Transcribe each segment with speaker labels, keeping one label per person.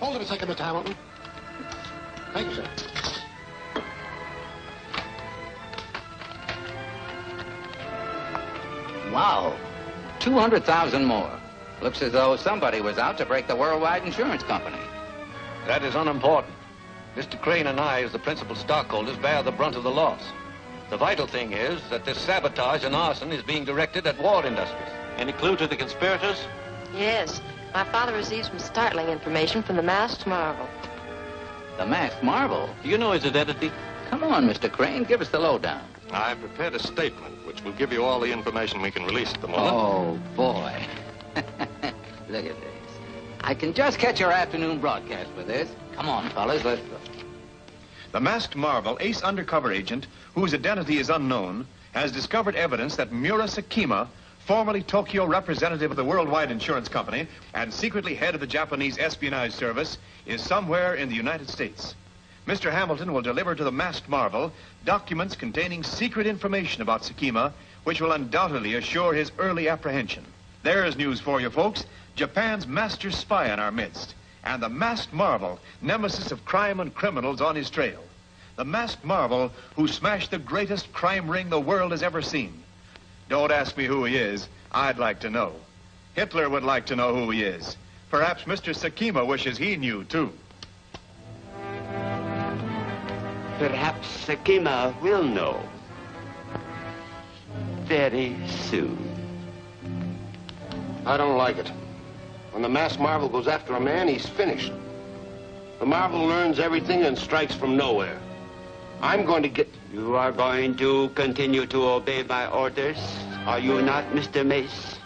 Speaker 1: Hold it a second, Mr. Hamilton. Thank you, sir.
Speaker 2: Wow. 200,000 more. Looks as though somebody was out to break the worldwide insurance company.
Speaker 3: That is unimportant. Mr. Crane and I, as the principal stockholders, bear the brunt of the loss. The vital thing is that this sabotage and arson is being directed at war industries.
Speaker 4: Any clue to the conspirators?
Speaker 5: Yes. My father received some startling information from the masked marvel.
Speaker 2: The masked marvel?
Speaker 4: Do you know his identity?
Speaker 2: Come on, Mr. Crane, give us the lowdown.
Speaker 6: I've prepared a statement which will give you all the information we can release at the moment.
Speaker 2: Oh, boy. Look at this. I can just catch your afternoon broadcast with this. Come on, fellas, let's go.
Speaker 7: The masked marvel, ace undercover agent, whose identity is unknown, has discovered evidence that Mura Sakima, formerly Tokyo representative of the Worldwide Insurance Company and secretly head of the Japanese espionage service, is somewhere in the United States. Mr. Hamilton will deliver to the masked marvel documents containing secret information about Sakima, which will undoubtedly assure his early apprehension. There's news for you, folks. Japan's master spy in our midst, and the masked marvel, nemesis of crime and criminals on his trail. The masked marvel who smashed the greatest crime ring the world has ever seen. Don't ask me who he is. I'd like to know. Hitler would like to know who he is. Perhaps Mr. Sakima wishes he knew, too.
Speaker 8: Perhaps Sakima will know. Very soon.
Speaker 1: I don't like it. When the masked marvel goes after a man, he's finished. The marvel learns everything and strikes from nowhere. I'm going to get...
Speaker 8: You are going to continue to obey my orders, are you not, Mr. Mace?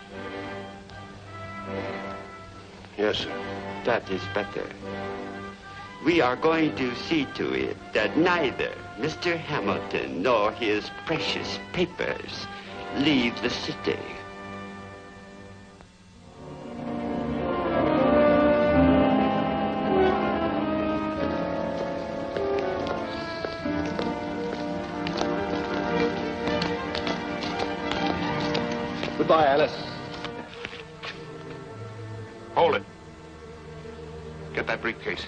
Speaker 1: Yes, sir.
Speaker 8: That is better. We are going to see to it that neither Mr. Hamilton nor his precious papers leave the city.
Speaker 1: Goodbye, Alice.
Speaker 6: Hold it. Get that briefcase.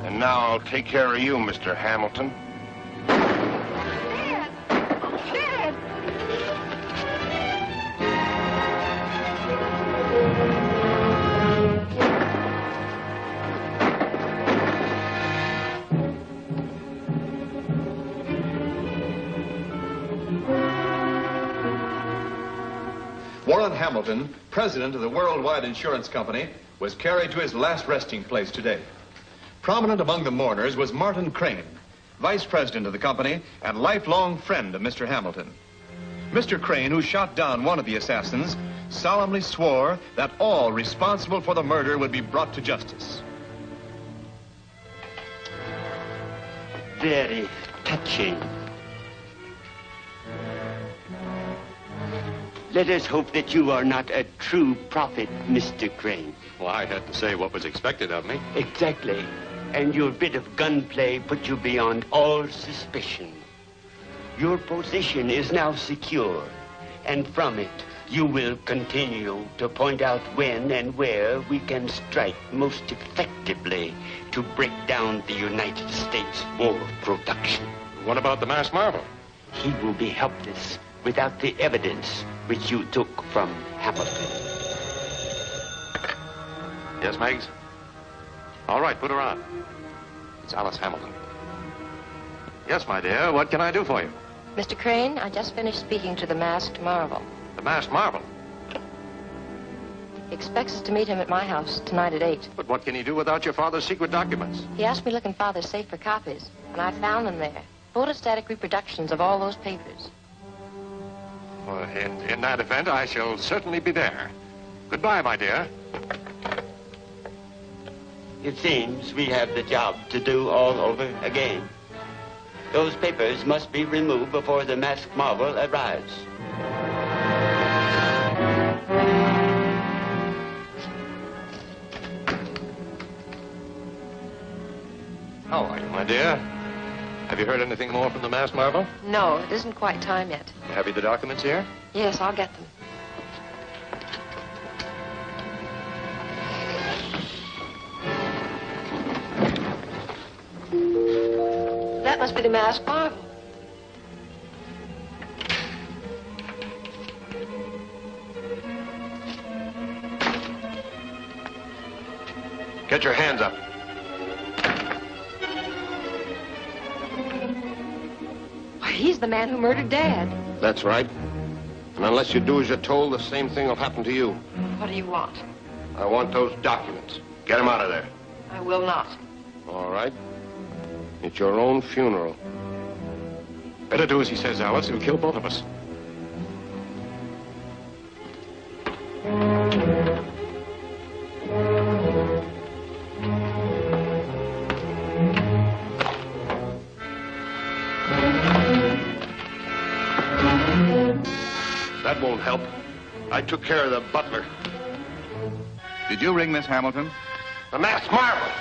Speaker 1: And now I'll take care of you, Mr. Hamilton.
Speaker 5: Dad! Dad!
Speaker 7: Warren Hamilton, president of the Worldwide Insurance Company, was carried to his last resting place today. Prominent among the mourners was Martin Crane, vice president of the company and lifelong friend of Mr. Hamilton. Mr. Crane, who shot down one of the assassins, solemnly swore that all responsible for the murder would be brought to justice.
Speaker 8: Very touching. Let us hope that you are not a true prophet, Mr. Crane.
Speaker 6: Well, I had to say what was expected of me.
Speaker 8: Exactly. And your bit of gunplay put you beyond all suspicion. Your position is now secure, and from it, you will continue to point out when and where we can strike most effectively to break down the United States war production.
Speaker 6: What about the masked marvel?
Speaker 8: He will be helpless without the evidence which you took from Hamilton.
Speaker 6: Yes, Meggs? All right, put her on. It's Alice Hamilton. Yes, my dear, what can I do for you?
Speaker 5: Mr. Crane, I just finished speaking to the masked marvel.
Speaker 6: The masked marvel?
Speaker 5: He expects us to meet him at my house tonight at 8.
Speaker 6: But what can he do without your father's secret documents?
Speaker 5: He asked me to look in Father's safe for copies, and I found them there. Photostatic reproductions of all those papers.
Speaker 6: Well, in that event, I shall certainly be there. Goodbye, my dear.
Speaker 8: It seems we have the job to do all over again. Those papers must be removed before the masked marvel arrives.
Speaker 6: How are you, my dear? Have you heard anything more from the masked marvel?
Speaker 5: No, it isn't quite time yet.
Speaker 6: Have you the documents here?
Speaker 5: Yes, I'll get them. That must be the masked marvel.
Speaker 1: Get your hands up.
Speaker 5: Why, he's the man who murdered Dad.
Speaker 1: That's right. And unless you do as you're told, the same thing will happen to you.
Speaker 5: What do you want?
Speaker 1: I want those documents. Get them out of there.
Speaker 5: I will not.
Speaker 1: All right. It's your own funeral.
Speaker 6: Better do as he says, Alice. He'll kill both of us.
Speaker 1: That won't help. I took care of the butler.
Speaker 7: Did you ring Miss Hamilton?
Speaker 1: The masked marvel!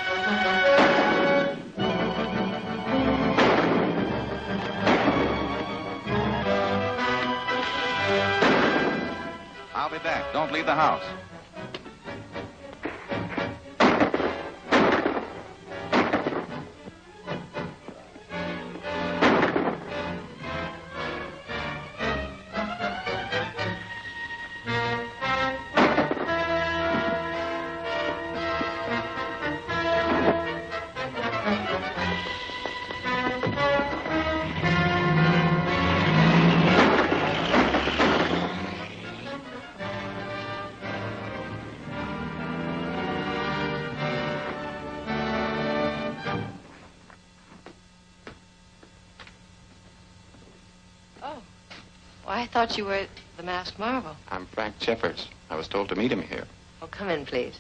Speaker 7: I'll be back. Don't leave the house.
Speaker 5: I thought you were the masked marvel.
Speaker 6: I'm Frank Jeffers. I was told to meet him here.
Speaker 5: Oh, come in, please.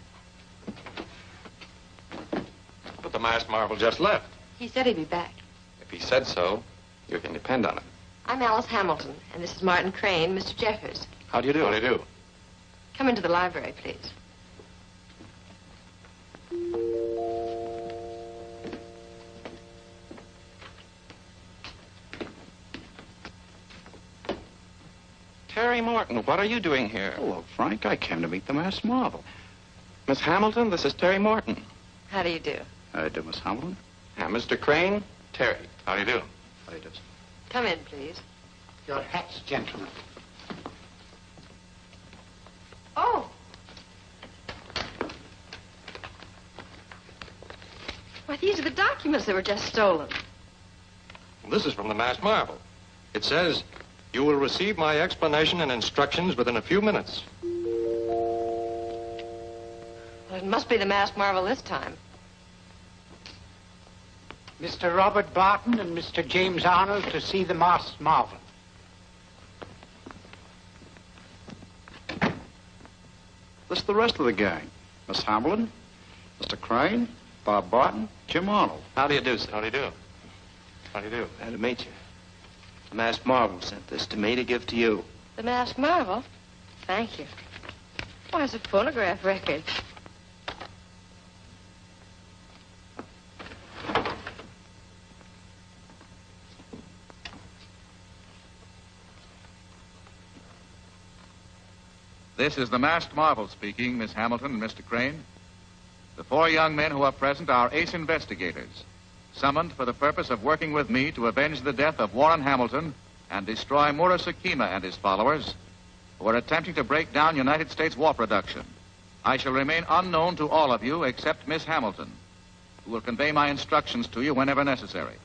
Speaker 6: But the masked marvel just left.
Speaker 5: He said he'd be back.
Speaker 6: If he said so, you can depend on it.
Speaker 5: I'm Alice Hamilton, and this is Martin Crane, Mr. Jeffers.
Speaker 6: How do you do? How do you do?
Speaker 5: Come into the library, please.
Speaker 6: Terry Morton, what are you doing here?
Speaker 9: Hello, Frank. I came to meet the masked marvel.
Speaker 6: Miss Hamilton, this is Terry Morton.
Speaker 5: How do you do?
Speaker 9: How do you do, Miss Hamilton?
Speaker 6: Mr. Crane, Terry. How do you do?
Speaker 9: How do you do?
Speaker 5: Come in, please.
Speaker 10: Your hats, gentlemen.
Speaker 5: Oh! Why, these are the documents that were just stolen.
Speaker 6: Well, this is from the masked marvel. It says, you will receive my explanation and instructions within a few minutes.
Speaker 5: Well, it must be the masked marvel this time.
Speaker 10: Mr. Robert Barton and Mr. James Arnold to see the masked marvel.
Speaker 9: This is the rest of the gang. Miss Hamilton, Mr. Crane, Bob Barton, Jim Arnold.
Speaker 6: How do you do, sir? How do you do? How do you do?
Speaker 11: Glad to meet you. The masked marvel sent this to me to give to you.
Speaker 5: The masked marvel? Thank you. Why, it's a phonograph record.
Speaker 7: This is the masked marvel speaking, Miss Hamilton and Mr. Crane. The 4 young men who are present are ace investigators, summoned for the purpose of working with me to avenge the death of Warren Hamilton and destroy Mura Sakima and his followers, who are attempting to break down United States war production. I shall remain unknown to all of you except Miss Hamilton, who will convey my instructions to you whenever necessary.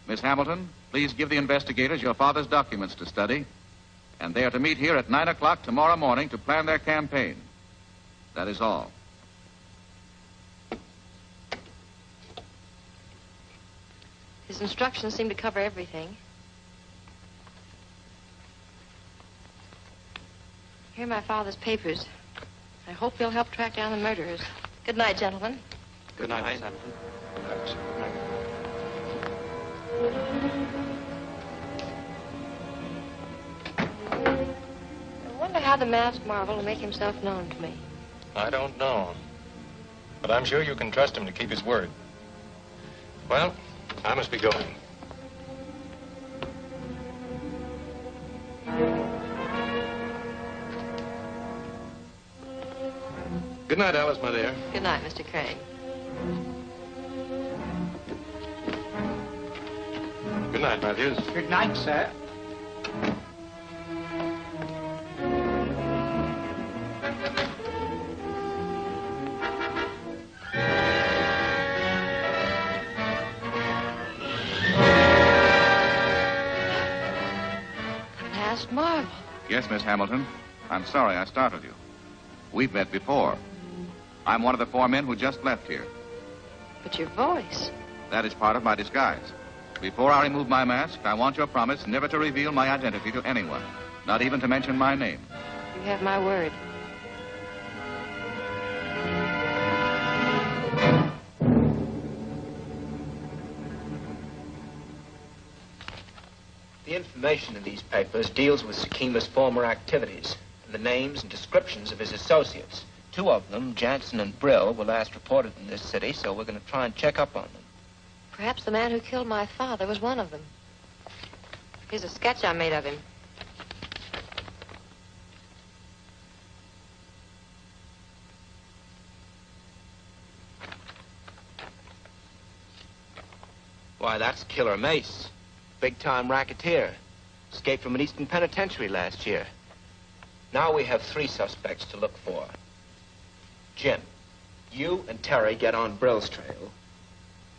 Speaker 7: Miss Hamilton, please give the investigators your father's documents to study, and they are to meet here at 9 o'clock tomorrow morning to plan their campaign. That is all.
Speaker 5: His instructions seem to cover everything. Here are my father's papers. I hope they'll help track down the murderers. Good night, gentlemen.
Speaker 6: Good night, Miss Hamilton.
Speaker 5: I wonder how the masked marvel will make himself known to me.
Speaker 6: I don't know. But I'm sure you can trust him to keep his word. Well, I must be going. Good night, Alice, my dear.
Speaker 5: Good night, Mr. Crane.
Speaker 6: Good night, Matthews.
Speaker 10: Good night, sir.
Speaker 5: Masked Marvel.
Speaker 7: Yes, Miss Hamilton. I'm sorry I startled you. We've met before. I'm one of the 4 men who just left here.
Speaker 5: But your voice.
Speaker 7: That is part of my disguise. Before I remove my mask, I want your promise never to reveal my identity to anyone, not even to mention my name.
Speaker 5: You have my word.
Speaker 11: The information in these papers deals with Sakima's former activities and the names and descriptions of his associates. 2 of them, Jansen and Brill, were last reported in this city, so we're going to try and check up on them.
Speaker 5: Perhaps the man who killed my father was one of them. Here's a sketch I made of him.
Speaker 11: Why, that's Killer Mace. Big-time racketeer. Escaped from an Eastern penitentiary last year. Now we have 3 suspects to look for. Jim, you and Terry get on Brill's trail.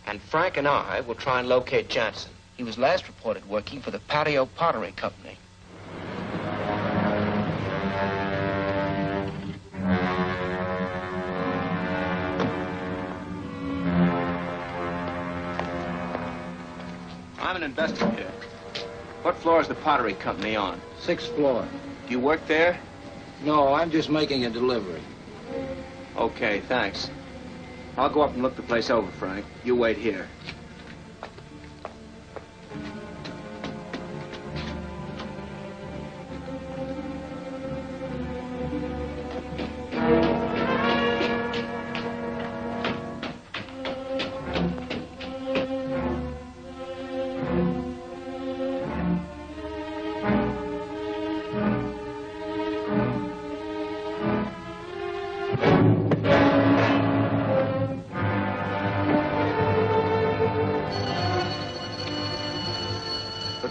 Speaker 11: And Frank and I will try and locate Jansen. He was last reported working for the Patio Pottery Company. I'm an investigator. What floor is the Pottery Company on?
Speaker 2: 6th floor.
Speaker 11: Do you work there?
Speaker 2: No, I'm just making a delivery.
Speaker 11: Okay, thanks. I'll go up and look the place over, Frank. You wait here.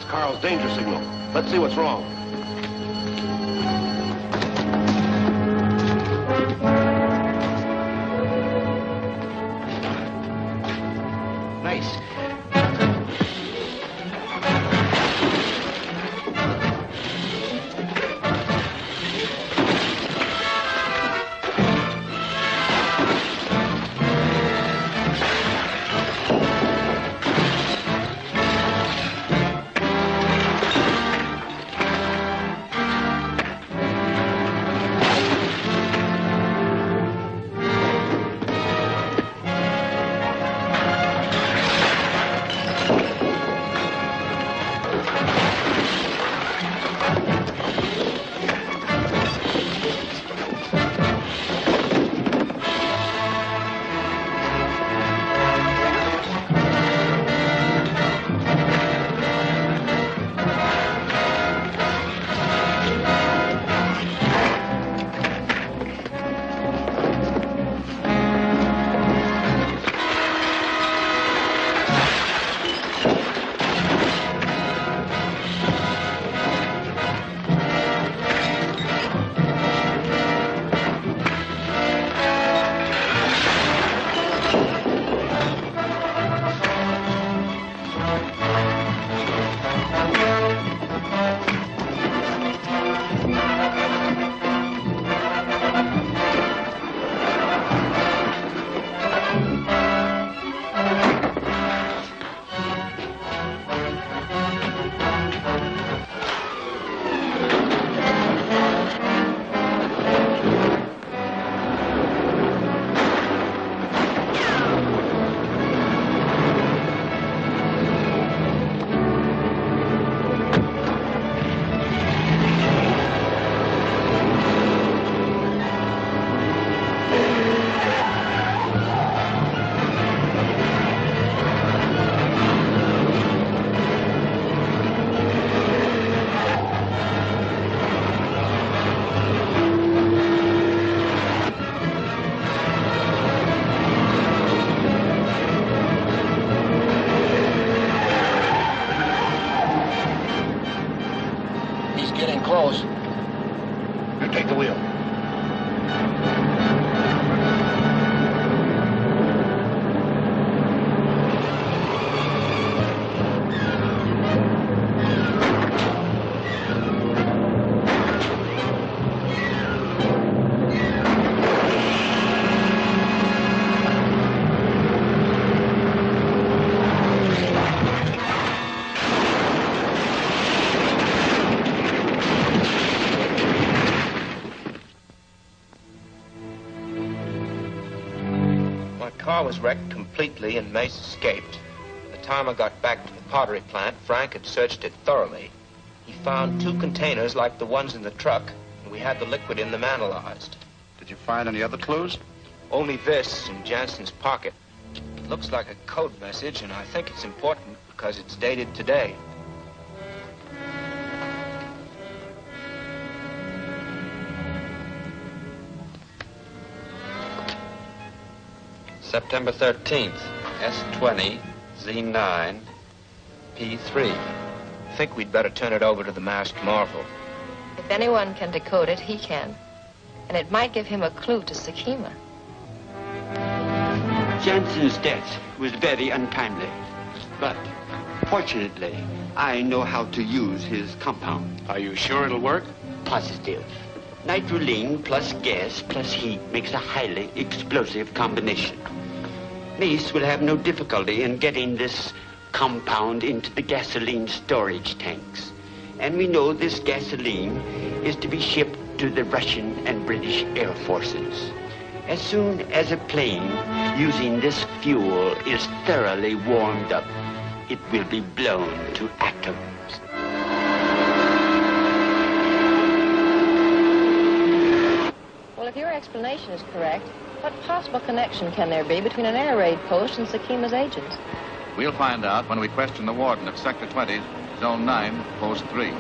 Speaker 1: Carl's danger signal. Let's see what's wrong.
Speaker 11: Nice. My car was wrecked completely and Mace escaped. By the time I got back to the pottery plant, Frank had searched it thoroughly. He found 2 containers like the ones in the truck, and we had the liquid in them analyzed.
Speaker 9: Did you find any other clues?
Speaker 11: Only this in Jansen's pocket. It looks like a code message, and I think it's important because it's dated today.
Speaker 6: September 13th, S20, Z9, P3.
Speaker 11: I think we'd better turn it over to the masked marvel.
Speaker 5: If anyone can decode it, he can. And it might give him a clue to Sakima.
Speaker 8: Jansen's death was very untimely. But fortunately, I know how to use his compound.
Speaker 6: Are you sure it'll work?
Speaker 8: Positive. Nitroline plus gas plus heat makes a highly explosive combination. Mace will have no difficulty in getting this compound into the gasoline storage tanks. And we know this gasoline is to be shipped to the Russian and British Air Forces. As soon as a plane using this fuel is thoroughly warmed up, it will be blown to atoms.
Speaker 5: Well, if your explanation is correct, what possible connection can there be between an air raid post and Sakima's agents?
Speaker 7: We'll find out when we question the warden of Sector 20, Zone 9, Post 3.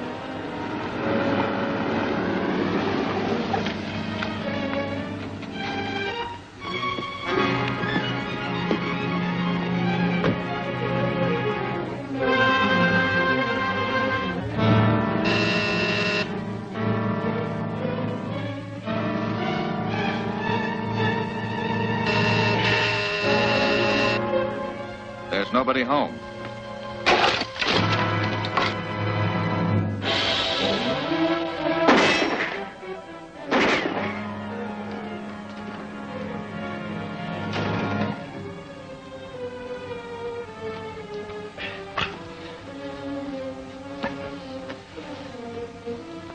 Speaker 7: There's nobody home.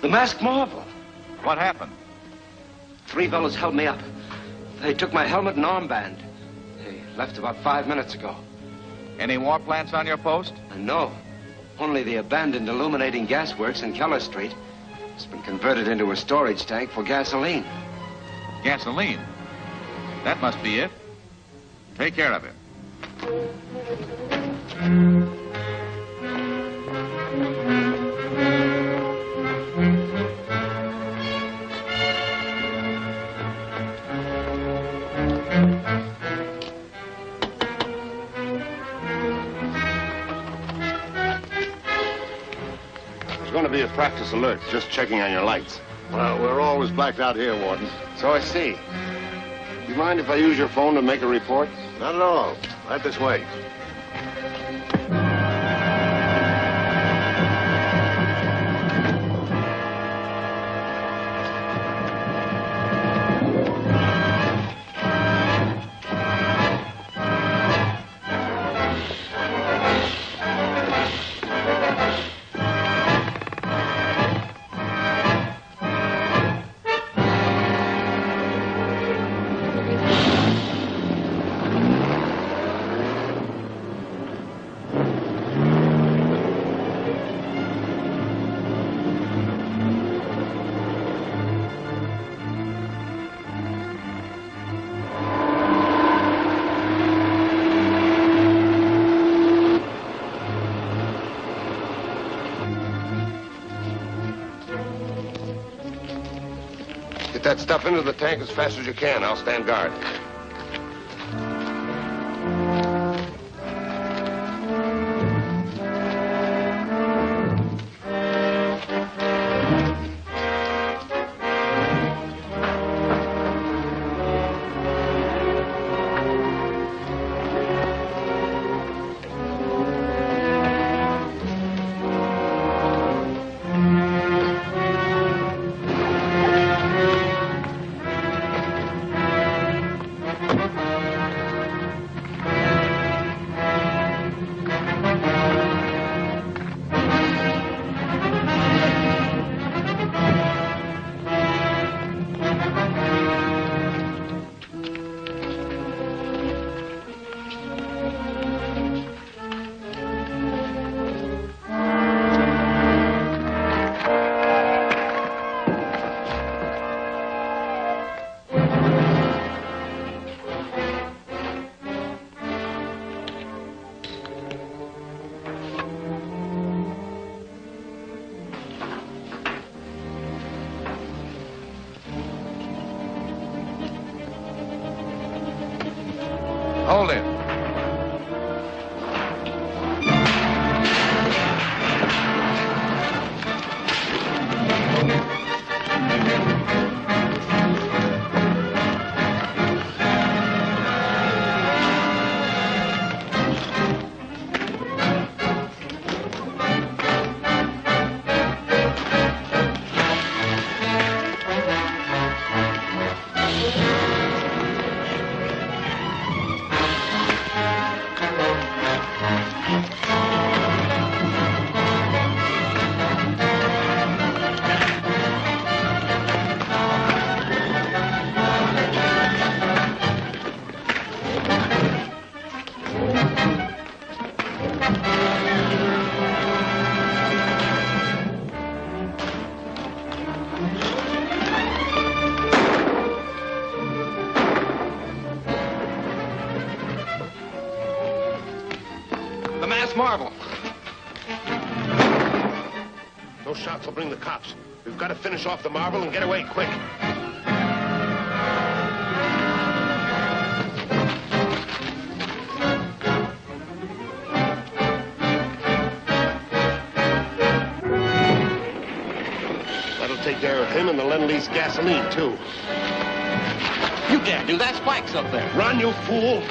Speaker 1: The masked marvel.
Speaker 7: What happened?
Speaker 1: 3 fellows held me up. They took my helmet and armband. They left about 5 minutes ago.
Speaker 7: Any war plants on your post?
Speaker 1: No. Only the abandoned illuminating gas works in Keller Street. It's been converted into a storage tank for gasoline.
Speaker 7: Gasoline? That must be it. Take care of him.
Speaker 1: Going to be a practice alert, just checking on your lights.
Speaker 9: Well, we're always blacked out here, Warden.
Speaker 1: So I see. Do you mind if I use your phone to make a report?
Speaker 9: Not at all. Right this way.
Speaker 1: Get that stuff into the tank as fast as you can. I'll stand guard.
Speaker 3: Hold it.
Speaker 7: Marvel.
Speaker 1: Those shots will bring the cops. We've got to finish off the Marvel and get away quick. That'll take care of him and the Lend-Lease gasoline, too.
Speaker 4: You can't do that. Spike's up there.
Speaker 1: Run, you fool!